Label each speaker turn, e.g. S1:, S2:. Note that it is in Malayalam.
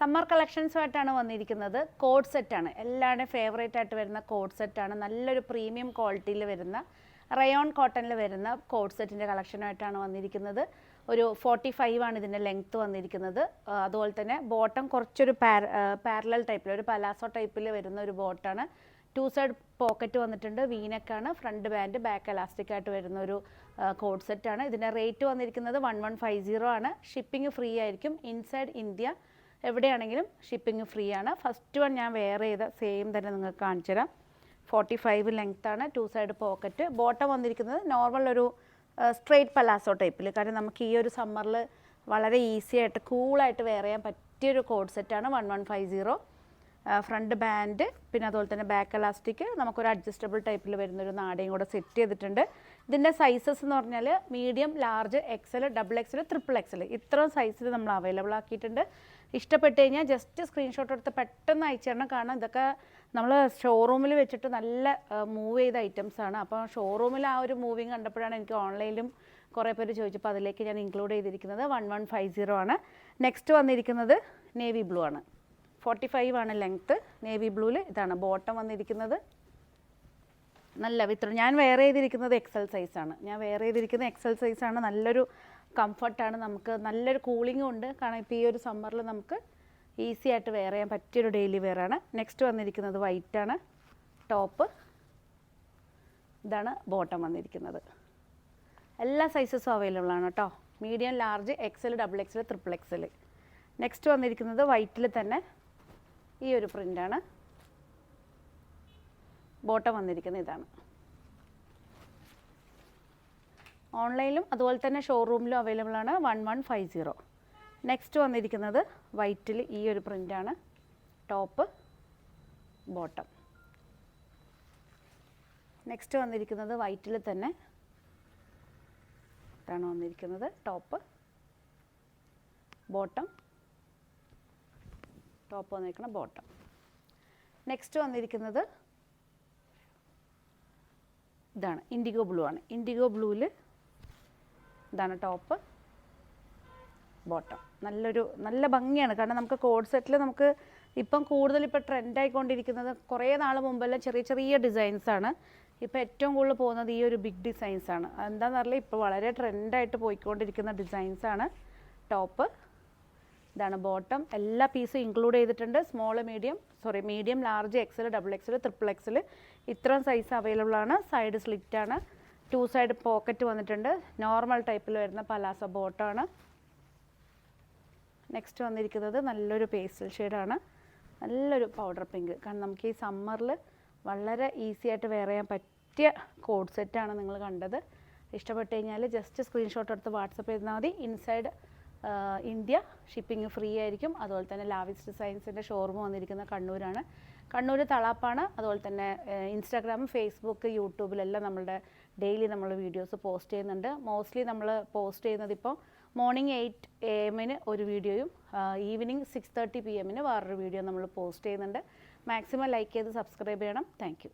S1: സമ്മർ കളക്ഷൻസുമായിട്ടാണ് വന്നിരിക്കുന്നത്. കോഡ് സെറ്റാണ്, എല്ലാവരുടെയും ഫേവറേറ്റ് ആയിട്ട് വരുന്ന കോഡ് സെറ്റാണ്. നല്ലൊരു പ്രീമിയം ക്വാളിറ്റിയിൽ വരുന്ന റയോൺ കോട്ടണിൽ വരുന്ന കോഡ് സെറ്റിൻ്റെ കളക്ഷനുമായിട്ടാണ് വന്നിരിക്കുന്നത്. ഒരു 45 ആണ് ഇതിൻ്റെ ലെങ്ത്ത് വന്നിരിക്കുന്നത്. അതുപോലെ തന്നെ ബോട്ടം കുറച്ചൊരു പാരലൽ ടൈപ്പിൽ, ഒരു പലാസോ ടൈപ്പിൽ വരുന്ന ഒരു ബോട്ടാണ്. 2 സൈഡ് പോക്കറ്റ് വന്നിട്ടുണ്ട്, വീനക്കാണ്, ഫ്രണ്ട് ബാൻഡ്, ബാക്ക് എലാസ്റ്റിക് ആയിട്ട് വരുന്ന ഒരു കോഡ് സെറ്റാണ്. ഇതിൻ്റെ റേറ്റ് വന്നിരിക്കുന്നത് 1150 ആണ്. ഷിപ്പിംഗ് ഫ്രീ ആയിരിക്കും. ഇൻസൈഡ് ഇന്ത്യ എവിടെയാണെങ്കിലും ഷിപ്പിംഗ് ഫ്രീ ആണ്. ഫസ്റ്റ് വൺ ഞാൻ വെയർ ചെയ്ത സെയിം തന്നെ നിങ്ങൾക്ക് കാണിച്ചു തരാം. 45 ലെങ്ത്താണ്, 2 സൈഡ് പോക്കറ്റ്. ബോട്ടം വന്നിരിക്കുന്നത് നോർമൽ ഒരു സ്ട്രെയിറ്റ് പലാസോ ടൈപ്പിൽ. കാരണം നമുക്ക് ഈ ഒരു സമ്മറിൽ വളരെ ഈസി ആയിട്ട് കൂളായിട്ട് വെയർ ചെയ്യാൻ പറ്റിയൊരു കോഡ് സെറ്റാണ് 1150. ഫ്രണ്ട് ബാൻഡ്, പിന്നെ അതുപോലെ തന്നെ ബാക്ക് എലാസ്റ്റിക്, നമുക്കൊരു അഡ്ജസ്റ്റബിൾ ടൈപ്പിൽ വരുന്നൊരു നാടയും കൂടെ സെറ്റ് ചെയ്തിട്ടുണ്ട്. ഇതിൻ്റെ സൈസസ് എന്ന് പറഞ്ഞാൽ medium, large, XL, double XL, triple XL, ഇത്രയും സൈസിൽ നമ്മൾ അവൈലബിൾ ആക്കിയിട്ടുണ്ട്. ഇഷ്ടപ്പെട്ട് കഴിഞ്ഞാൽ ജസ്റ്റ് സ്ക്രീൻഷോട്ട് എടുത്ത് പെട്ടെന്ന് അയച്ചു തരണം. കാരണം ഇതൊക്കെ നമ്മൾ ഷോറൂമിൽ വെച്ചിട്ട് നല്ല മൂവ് ചെയ്ത ഐറ്റംസ് ആണ്. അപ്പോൾ ഷോറൂമിൽ ആ ഒരു മൂവിങ് കണ്ടപ്പോഴാണ് എനിക്ക് ഓൺലൈനിലും കുറേ പേര് ചോദിച്ചപ്പോൾ അതിലേക്ക് ഞാൻ ഇൻക്ലൂഡ് ചെയ്തിരിക്കുന്നത്. 1150 ആണ്. നെക്സ്റ്റ് വന്നിരിക്കുന്നത് നേവി ബ്ലൂ ആണ്. 45 ആണ് ലെങ്ത്ത്. നേവി ബ്ലൂവിൽ ഇതാണ് ബോട്ടം വന്നിരിക്കുന്നത്. നല്ല വിത്ര ഞാൻ വെയർ ചെയ്തിരിക്കുന്നത് എക്സൽ സൈസാണ്. എക്സൽ സൈസാണ്. നല്ലൊരു കംഫർട്ടാണ്, നമുക്ക് നല്ലൊരു കൂളിങ്ങും ഉണ്ട്. കാരണം ഇപ്പോൾ ഈ ഒരു സമ്മറിൽ നമുക്ക് ഈസി ആയിട്ട് വെയർ ചെയ്യാൻ പറ്റിയൊരു ഡെയിലി വെയർ ആണ്. നെക്സ്റ്റ് വന്നിരിക്കുന്നത് വൈറ്റ് ആണ് ടോപ്പ്. ഇതാണ് ബോട്ടം വന്നിരിക്കുന്നത്. എല്ലാ സൈസസും അവൈലബിൾ ആണ് കേട്ടോ. Medium, large, XL, double XL, triple XL. Next വന്നിരിക്കുന്നത് വൈറ്റിൽ തന്നെ ഈ ഒരു പ്രിൻ്റാണ്. ബോട്ടം വന്നിരിക്കുന്നത് ഇതാണ്. ഓൺലൈനിലും അതുപോലെ തന്നെ ഷോറൂമിലും അവൈലബിൾ ആണ്. 1150. നെക്സ്റ്റ് വന്നിരിക്കുന്നത് വൈറ്റിൽ ഈ ഒരു പ്രിൻ്റാണ്. Top, bottom. നെക്സ്റ്റ് വന്നിരിക്കുന്നത് വൈറ്റിൽ തന്നെ ഇതാണ് വന്നിരിക്കുന്നത്. ടോപ്പ്, ബോട്ടം, ടോപ്പ് വന്നിരിക്കുന്ന ബോട്ടം. നെക്സ്റ്റ് വന്നിരിക്കുന്നത് ഇതാണ്, ഇൻഡിഗോ ബ്ലൂ ആണ്. ഇൻഡിഗോ ബ്ലൂവിൽ ഇതാണ് ടോപ്പ്, ബോട്ടം. നല്ല ഭംഗിയാണ്. കാരണം നമുക്ക് കോഡ് സെറ്റിൽ നമുക്ക് ഇപ്പം കൂടുതൽ ട്രെൻഡായിക്കൊണ്ടിരിക്കുന്നത് കുറേ നാൾ മുമ്പെല്ലാം ചെറിയ ചെറിയ ഡിസൈൻസാണ്. ഇപ്പോൾ ഏറ്റവും കൂടുതൽ പോകുന്നത് ഈ ഒരു ബിഗ് ഡിസൈൻസാണ്. എന്താണെന്ന് അറിയില്ല, ഇപ്പോൾ വളരെ ട്രെൻഡായിട്ട് പോയിക്കൊണ്ടിരിക്കുന്ന ഡിസൈൻസാണ്. ടോപ്പ്, ഇതാണ് ബോട്ടം. എല്ലാ പീസും ഇൻക്ലൂഡ് ചെയ്തിട്ടുണ്ട്. Medium, large, XL, double XL, triple XL, ഇത്രയും സൈസ് അവൈലബിൾ ആണ്. സൈഡ് സ്ലിറ്റാണ്. 2 സൈഡ് പോക്കറ്റ് വന്നിട്ടുണ്ട്. നോർമൽ ടൈപ്പിൽ വരുന്ന പലാസോ ബോട്ടമാണ്. നെക്സ്റ്റ് വന്നിരിക്കുന്നത് നല്ലൊരു പേസ്റ്റൽ ഷെയ്ഡാണ്, നല്ലൊരു പൗഡർ പിങ്ക്. കാരണം നമുക്ക് ഈ സമ്മറിൽ വളരെ ഈസി ആയിട്ട് വെയർ ചെയ്യാൻ പറ്റിയ കോഡ് സെറ്റാണ് നിങ്ങൾ കണ്ടത്. ഇഷ്ടപ്പെട്ട് കഴിഞ്ഞാൽ ജസ്റ്റ് സ്ക്രീൻഷോട്ട് എടുത്ത് വാട്സപ്പ് ചെയ്താൽ മതി. ഇൻസൈഡ് ഇന്ത്യ ഷിപ്പിംഗ് ഫ്രീ ആയിരിക്കും. അതുപോലെ തന്നെ ലാവിസ് ഡിസൈൻസിൻ്റെ ഷോറൂം വന്നിരിക്കുന്ന കണ്ണൂരാണ്. കണ്ണൂർ തളാപ്പാണ്. അതുപോലെ തന്നെ ഇൻസ്റ്റാഗ്രാം, ഫേസ്ബുക്ക്, യൂട്യൂബിലെല്ലാം നമ്മളുടെ ഡെയിലി നമ്മൾ വീഡിയോസ് പോസ്റ്റ് ചെയ്യുന്നുണ്ട്. മോസ്റ്റ്ലി നമ്മൾ പോസ്റ്റ് ചെയ്യുന്നത് ഇപ്പോൾ മോർണിംഗ് 8 AM ഒരു വീഡിയോയും ഈവനിങ് 6:30 PM വേറൊരു വീഡിയോ നമ്മൾ പോസ്റ്റ് ചെയ്യുന്നുണ്ട്. മാക്സിമം ലൈക്ക് ചെയ്ത് സബ്സ്ക്രൈബ് ചെയ്യണം. Thank you.